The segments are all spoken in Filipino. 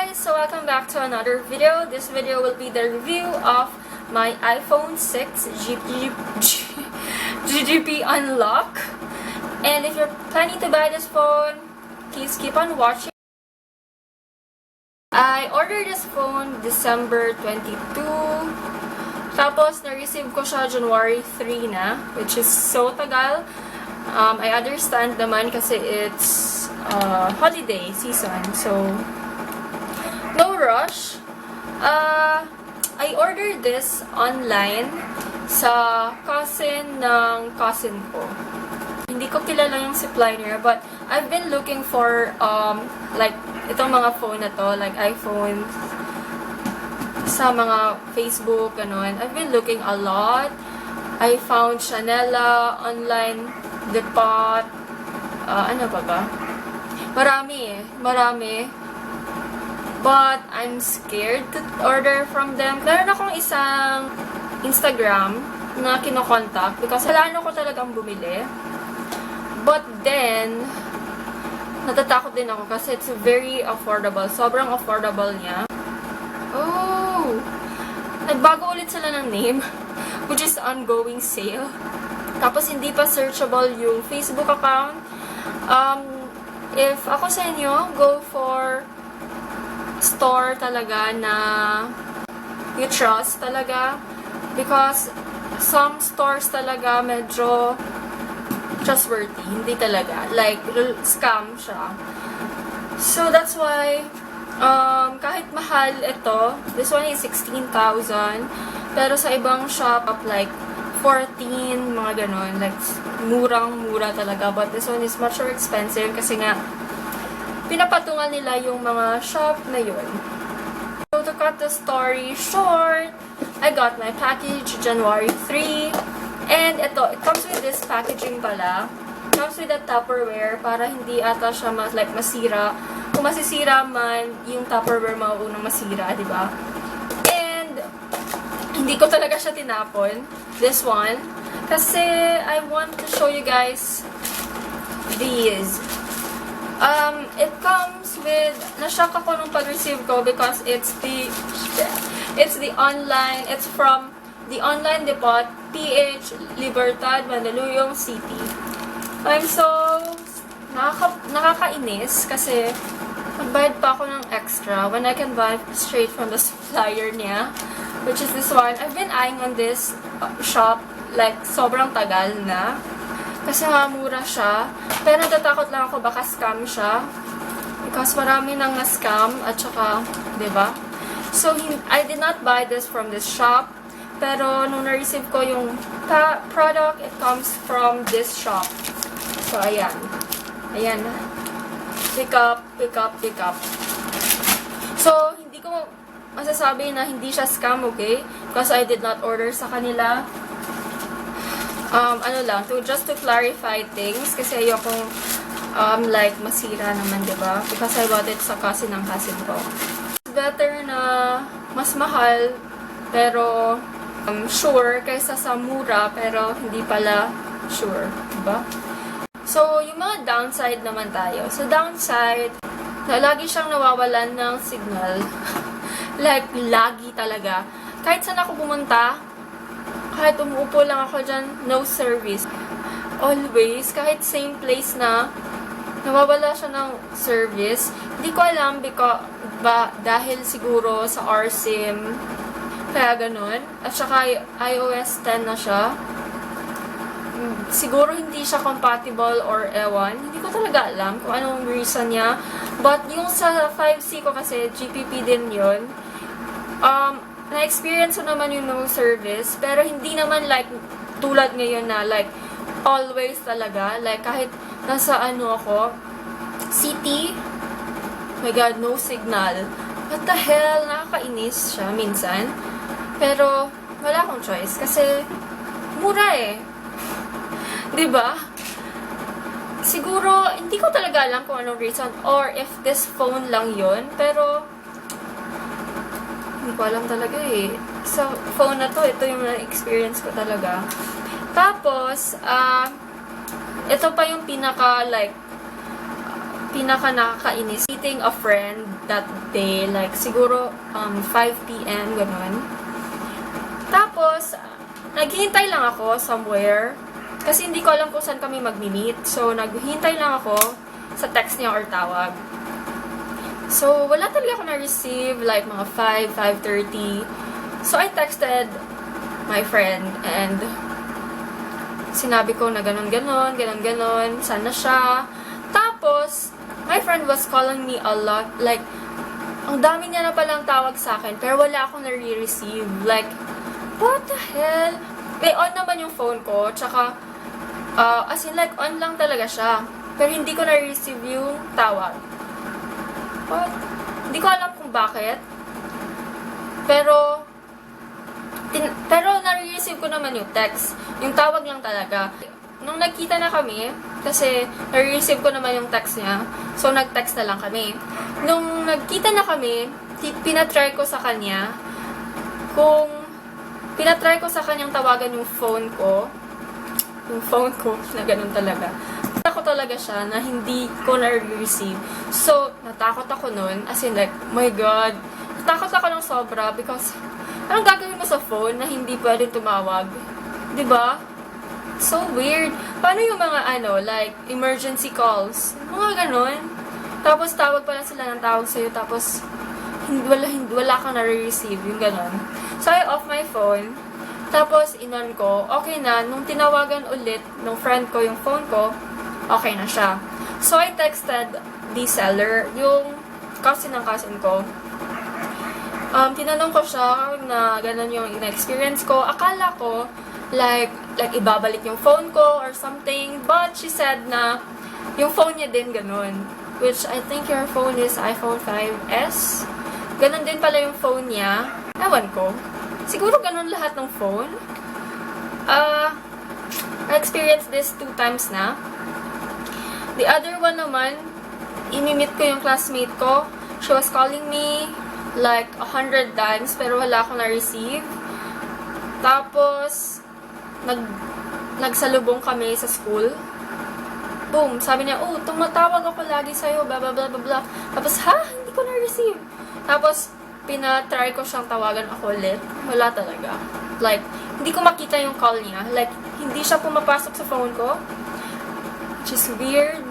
guys, so welcome back to another video. This video will be the review of my iPhone 6 GGP Unlock. And if you're planning to buy this phone, please keep on watching. I ordered this phone December 22. Tapos, na-receive ko siya January 3 na, which is so tagal. I understand naman kasi it's holiday season, so no rush. I ordered this online sa cousin ng cousin ko. Hindi ko kilala yung supplier, but I've been looking for like itong mga phone na to, like iPhone sa mga Facebook, ganun. I've been looking a lot. I found Chanela online, Depot, ano pa ba? Marami. But I'm scared to order from them. Meron akong isang Instagram na kinokontak because plano ko talagang bumili. But then, natatakot din ako kasi it's very affordable. Sobrang affordable niya. Oh! Nagbago ulit sila ng name, which is ongoing sale. Tapos, hindi pa searchable yung Facebook account. If ako sa inyo, go for store talaga na you trust talaga. Because some stores talaga medyo trustworthy. Hindi talaga. Like, scam siya. So, that's why, kahit mahal ito, this one is 16,000. Pero sa ibang shop, like, 14, mga ganon. Like, murang-mura talaga. But this one is much more expensive kasi nga, pinapatungan nila yung mga shop na yun. So, to cut the story short, I got my package January 3. And ito, it comes with this packaging pala. It comes with a Tupperware para hindi ata siya masira. Kung masisira man, yung Tupperware mauunang masira, di ba? And, hindi ko talaga siya tinapon. This one. Kasi, I want to show you guys these. It comes with, na-shock ako nung pag-receive ko because it's the online, it's from the online depot, PH Libertad, Mandaluyong City. I'm so nakakainis kasi magbayad pa ako ng extra when I can buy straight from the supplier niya, which is this one. I've been eyeing on this shop like sobrang tagal na kasi nga mura siya, pero natatakot lang ako baka scam siya because marami nang na-scam at saka, diba? So, I did not buy this from this shop. Pero, nung na-receive ko yung product, it comes from this shop. So, ayan. Ayan. Pick up. So, hindi ko masasabi na hindi siya scam, okay? Because I did not order sa kanila. Ano lang, just to clarify things. Kasi ayokong, like, masira naman, diba? Because I bought it sa cousin ng cousin ko. It's better na mas mahal, pero sure kaysa sa mura pero hindi pala sure, diba? So, yung mga downside naman tayo. So, downside, na lagi siyang nawawalan ng signal. Like, lagi talaga. Kahit saan ako pumunta, kahit umuupo lang ako dyan, no service. Always, kahit same place na, nawawala siya ng service. Hindi ko alam dahil siguro sa RSIM, kaya ganun. At saka iOS 10 na siya. Siguro hindi siya compatible or ewan. Hindi ko talaga alam kung anong reason niya. But yung sa 5C ko kasi, GPP din yun. Na-experience ko naman yung no service. Pero hindi naman like tulad ngayon na like always talaga. Like kahit nasa ako, city, my God, no signal. What the hell? Nakakainis siya minsan. Pero, wala akong choice. Kasi, mura eh. Diba? Siguro, hindi ko talaga alam kung anong reason. Or if this phone lang yun. Pero, hindi ko alam talaga eh. Sa phone na to, ito yung na-experience ko talaga. Tapos, ito pa yung pinaka nakakainis, meeting a friend that day, like siguro 5 p.m. ganun. Tapos, naghihintay lang ako somewhere. Kasi hindi ko alam kung saan kami magmi-meet. So, naghihintay lang ako sa text niya or tawag. So, wala talaga ako na-receive, like mga 5:30. So, I texted my friend and sinabi ko na ganon, sana siya. Tapos, my friend was calling me a lot, like, ang dami niya na palang tawag sa akin, pero wala akong nare-receive. Like, what the hell? May on naman yung phone ko, tsaka, as in, like, on lang talaga siya. Pero hindi ko nare-receive yung tawag. What? Hindi ko alam kung bakit. Pero nare-receive ko naman yung text. Yung tawag lang talaga. Nung nagkita na kami, kasi nare-receive ko naman yung text niya, so nag-text na lang kami. Nung nagkita na kami, pinatry ko sa kanya, kanyang tawagan yung phone ko, na ganun talaga. Natakot talaga siya na hindi ko na-receive. So, natakot ako nun, as in like, my God, natakot ako ng sobra because anong gagawin mo sa phone na hindi pwedeng tumawag? Diba? So weird. Paano yung mga like, emergency calls? Mga ganon. Tapos tawag pala sila ng tawag sa'yo, tapos wala kang na-receive, yung ganon. So I off my phone, tapos inon ko, okay na, nung tinawagan ulit nung friend ko yung phone ko, okay na siya. So I texted the seller, yung cousin ng cousin ko. Tinanong ko siya na gano'n yung experience ko. Akala ko, like ibabalik yung phone ko or something. But she said na yung phone niya din gano'n. Which I think your phone is iPhone 5S. Gano'n din pala yung phone niya. Ewan ko. Siguro gano'n lahat ng phone. I experienced this 2 times na. The other one naman, inimit ko yung classmate ko. She was calling me like 100 times, pero wala akong na-receive. Tapos, nagsalubong kami sa school. Boom, sabi niya, oh, tumatawag ako lagi sa'yo, blah, blah, blah, blah, blah. Tapos, hindi ko na-receive. Tapos, pinatry ko siyang tawagan ako ulit. Wala talaga. Like, hindi ko makita yung call niya. Like, hindi siya pumapasok sa phone ko. Which is weird.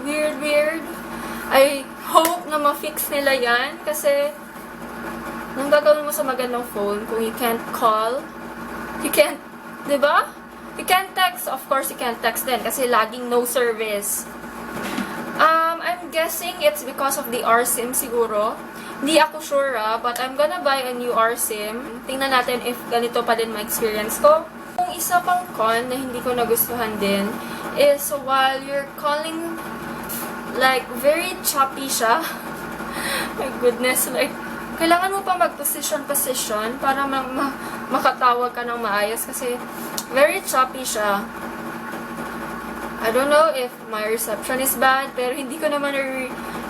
I hope na ma-fix nila yan, kasi nung gagawin mo sa magandang phone, kung you can't call, you can't, diba? You can't text. Of course, you can't text din kasi laging no service. I'm guessing it's because of the RSIM siguro. Hindi ako sure but I'm gonna buy a new RSIM. Tingnan natin if ganito pa din ma-experience ko. Yung isa pang con na hindi ko nagustuhan din is while you're calling, like, very choppy siya. My goodness, like, kailangan mo pa mag-position para makatawag ka ng maayos kasi very choppy siya. I don't know if my reception is bad, pero hindi ko naman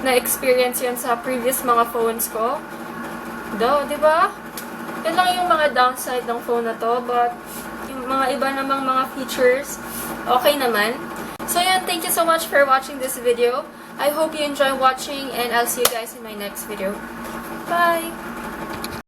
na-experience yan sa previous mga phones ko. Diba? Yan lang yung mga downside ng phone na to, but yung mga iba namang mga features, okay naman. So yan, thank you so much for watching this video. I hope you enjoy watching and I'll see you guys in my next video. Bye!